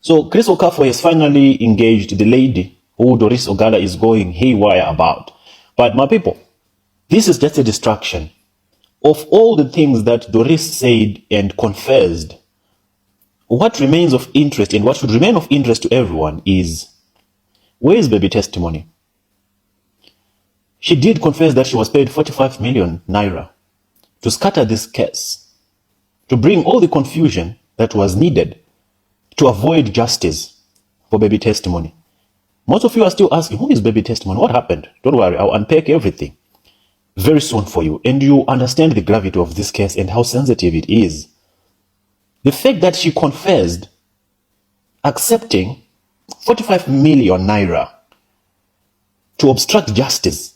So Chris Okafor has finally engaged the lady who Doris Ogala is going haywire about. But my people, this is just a distraction. Of all the things that Doris said and confessed, what remains of interest and what should remain of interest to everyone is, where is baby testimony? She did confess that she was paid 45 million naira to scatter this case, to bring all the confusion that was needed to avoid justice for baby testimony. Most of you are still asking, who is baby testimony? What happened? Don't worry, I'll unpack everything very soon for you, and you understand the gravity of this case and how sensitive it is. The fact that she confessed accepting 45 million naira to obstruct justice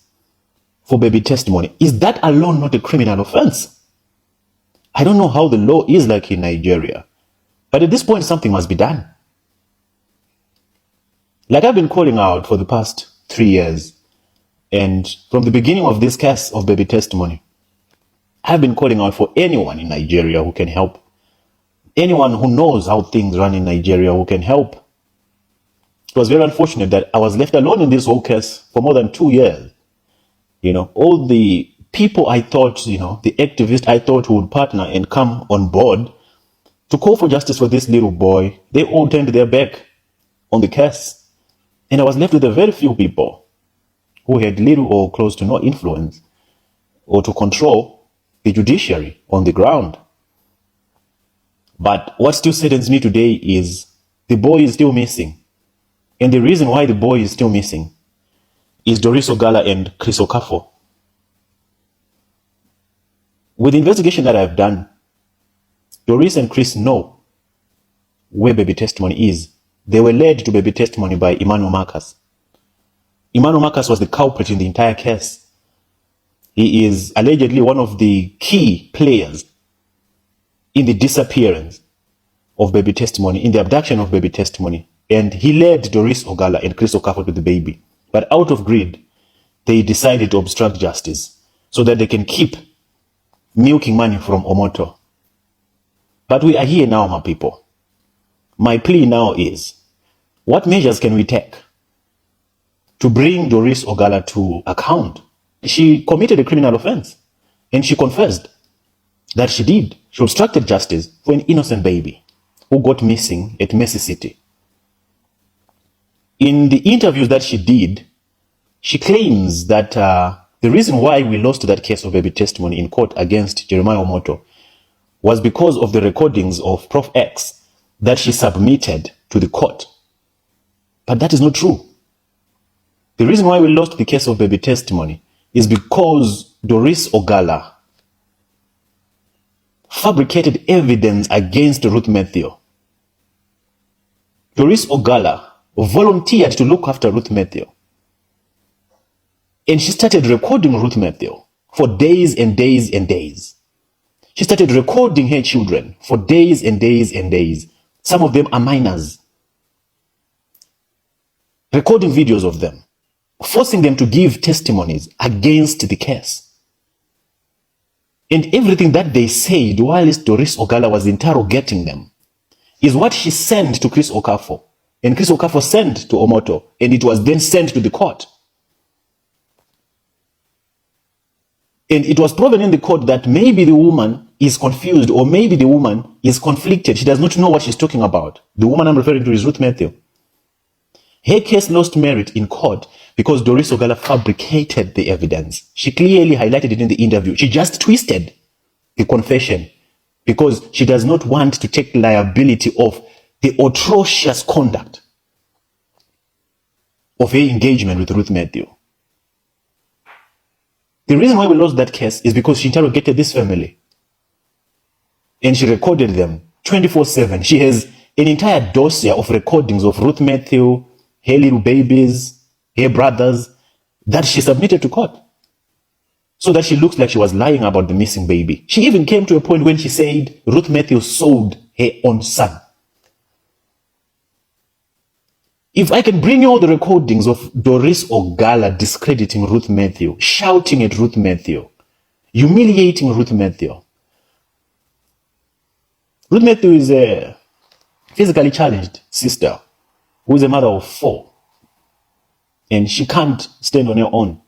for baby testimony, is that alone not a criminal offense? I don't know how the law is like in Nigeria, but at this point something must be done. Like I've been calling out for the past 3 years, and from the beginning of this case of baby testimony, I've been calling out for anyone in Nigeria who can help. Anyone who knows how things run in Nigeria who can help. It was very unfortunate that I was left alone in this whole case for more than 2 years. All the people I thought, the activists I thought who would partner and come on board to call for justice for this little boy, they all turned their back on the case. And I was left with a very few people who had little or close to no influence or to control the judiciary on the ground. But what still saddens me today is the boy is still missing. And the reason why the boy is still missing is Doris Ogala and Chris Okafor. With the investigation that I've done, Doris and Chris know where baby testimony is. They were led to baby testimony by Emmanuel Marcus. Emmanuel Marcus was the culprit in the entire case. He is allegedly one of the key players in the disappearance of baby testimony, in the abduction of baby testimony. And he led Doris Ogala and Chris Okafor to the baby. But out of greed, they decided to obstruct justice so that they can keep milking money from Omoto. But we are here now, my people. My plea now is, what measures can we take to bring Doris Ogala to account? She committed a criminal offense, and she confessed that she did. She obstructed justice for an innocent baby who got missing at Mercy City. In the interviews that she did, she claims that the reason why we lost that case of baby testimony in court against Jeremiah Omoto was because of the recordings of Prof Ex that she submitted to the court. But that is not true. The reason why we lost the case of baby testimony is because Doris Ogala fabricated evidence against Ruth Matthew. Doris Ogala volunteered to look after Ruth Matthew. And she started recording Ruth Matthew for days and days and days. She started recording her children for days and days and days. Some of them are minors. Recording videos of them, forcing them to give testimonies against the case. And everything that they said whilst Doris Ogala was interrogating them is what she sent to Chris Okafor. And Chris Okafor sent to Omoto, and it was then sent to the court. And it was proven in the court that maybe the woman is confused, or maybe the woman is conflicted. She does not know what she's talking about. The woman I'm referring to is Ruth Matthew. Her case lost merit in court because Doris Ogala fabricated the evidence. She clearly highlighted it in the interview. She just twisted the confession because she does not want to take liability of the atrocious conduct of her engagement with Ruth Matthew. The reason why we lost that case is because she interrogated this family. And she recorded them 24/7. She has an entire dossier of recordings of Ruth Matthew, her little babies, her brothers, that she submitted to court. So that she looks like she was lying about the missing baby. She even came to a point when she said Ruth Matthew sold her own son. If I can bring you all the recordings of Doris Ogala discrediting Ruth Matthew, shouting at Ruth Matthew, humiliating Ruth Matthew. Ruth Matthew is physically challenged sister who is a mother of 4. And she can't stand on her own.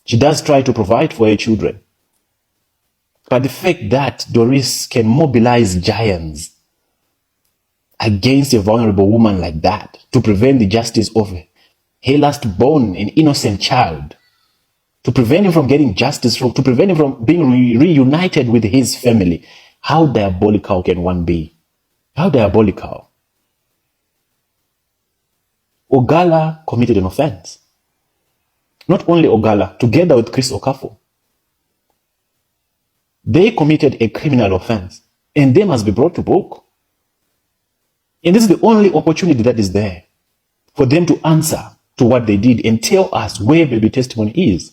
She does try to provide for her children. But the fact that Doris can mobilize giants against a vulnerable woman like that to prevent the justice of her last born, an innocent child, to prevent him from getting justice, to prevent him from being reunited with his family. How diabolical can one be? How diabolical? Ogala committed an offense. Not only Ogala, together with Chris Okafor. They committed a criminal offense, and they must be brought to book. And this is the only opportunity that is there for them to answer to what they did and tell us where baby testimony is.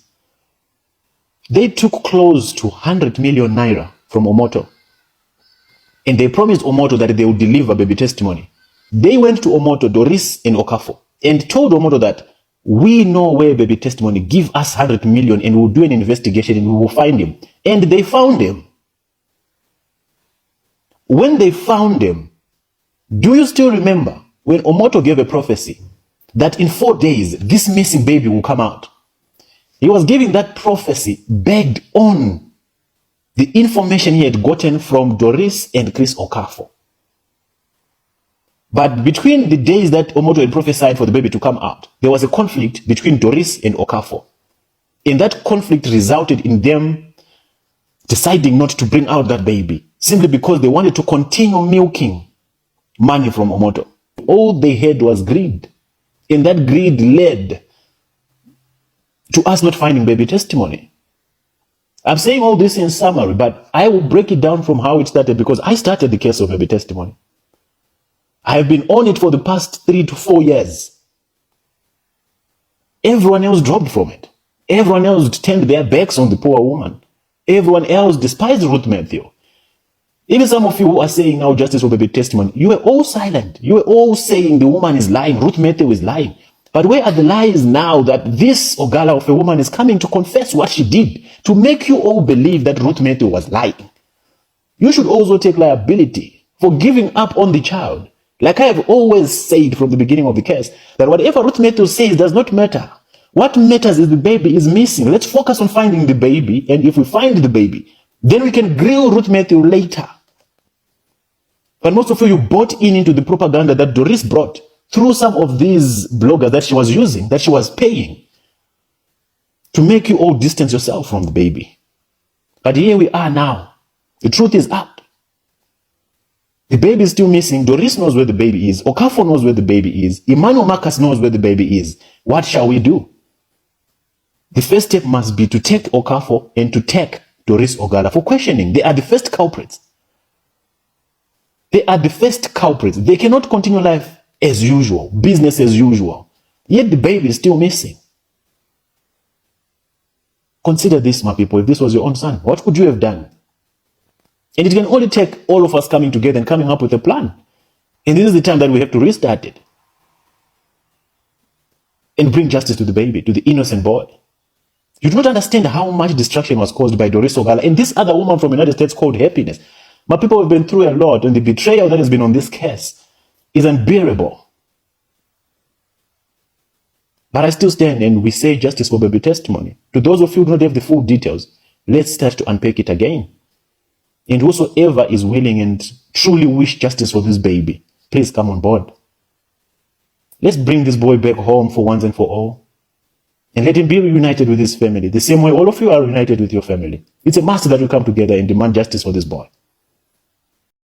They took close to 100 million naira from Omoto, and they promised Omoto that they would deliver baby testimony. They went to Omoto, Doris and Okafor, and told Omoto that we know where baby testimony, give us 100 million and we'll do an investigation and we will find him. And they found him. When they found him, do you still remember when Omoto gave a prophecy that in 4 days, this missing baby will come out? He was giving that prophecy based on the information he had gotten from Doris and Chris Okafor. But between the days that Omoto had prophesied for the baby to come out, there was a conflict between Doris and Okafor. And that conflict resulted in them deciding not to bring out that baby, simply because they wanted to continue milking money from Omoto. All they had was greed. And that greed led to us not finding baby testimony. I'm saying all this in summary, but I will break it down from how it started, because I started the case of baby testimony. I have been on it for the past 3 to 4 years. Everyone else dropped from it. Everyone else turned their backs on the poor woman. Everyone else despised Ruth Matthew. Even some of you who are saying now justice for baby testimony, you were all silent. You were all saying the woman is lying, Ruth Matthew is lying. But where are the lies now that this Ogala of a woman is coming to confess what she did, to make you all believe that Ruth Matthew was lying? You should also take liability for giving up on the child. Like I have always said from the beginning of the case, that whatever Ruth Matthew says does not matter. What matters is the baby is missing. Let's focus on finding the baby, and if we find the baby, then we can grill Ruth Matthew later. But most of you bought into the propaganda that Doris brought through some of these bloggers that she was using, that she was paying, to make you all distance yourself from the baby. But here we are now. The truth is out. The baby is still missing. Doris knows where the baby is. Okafor knows where the baby is. Emmanuel Marcus knows where the baby is. What shall we do? The first step must be to take Okafor and to take Doris Ogala for questioning. They are the first culprits. They are the first culprits. They cannot continue life as usual, business as usual. Yet the baby is still missing. Consider this, my people. If this was your own son, what could you have done? And it can only take all of us coming together and coming up with a plan. And this is the time that we have to restart it and bring justice to the baby, to the innocent boy. You do not understand how much destruction was caused by Doris Ogala and this other woman from the United States called Happiness. My people have been through a lot, and the betrayal that has been on this case is unbearable. But I still stand and we say justice for baby testimony. To those of you who do not have the full details, let's start to unpack it again. And whosoever is willing and truly wish justice for this baby, please come on board. Let's bring this boy back home for once and for all. And let him be reunited with his family, the same way all of you are reunited with your family. It's a must that we come together and demand justice for this boy.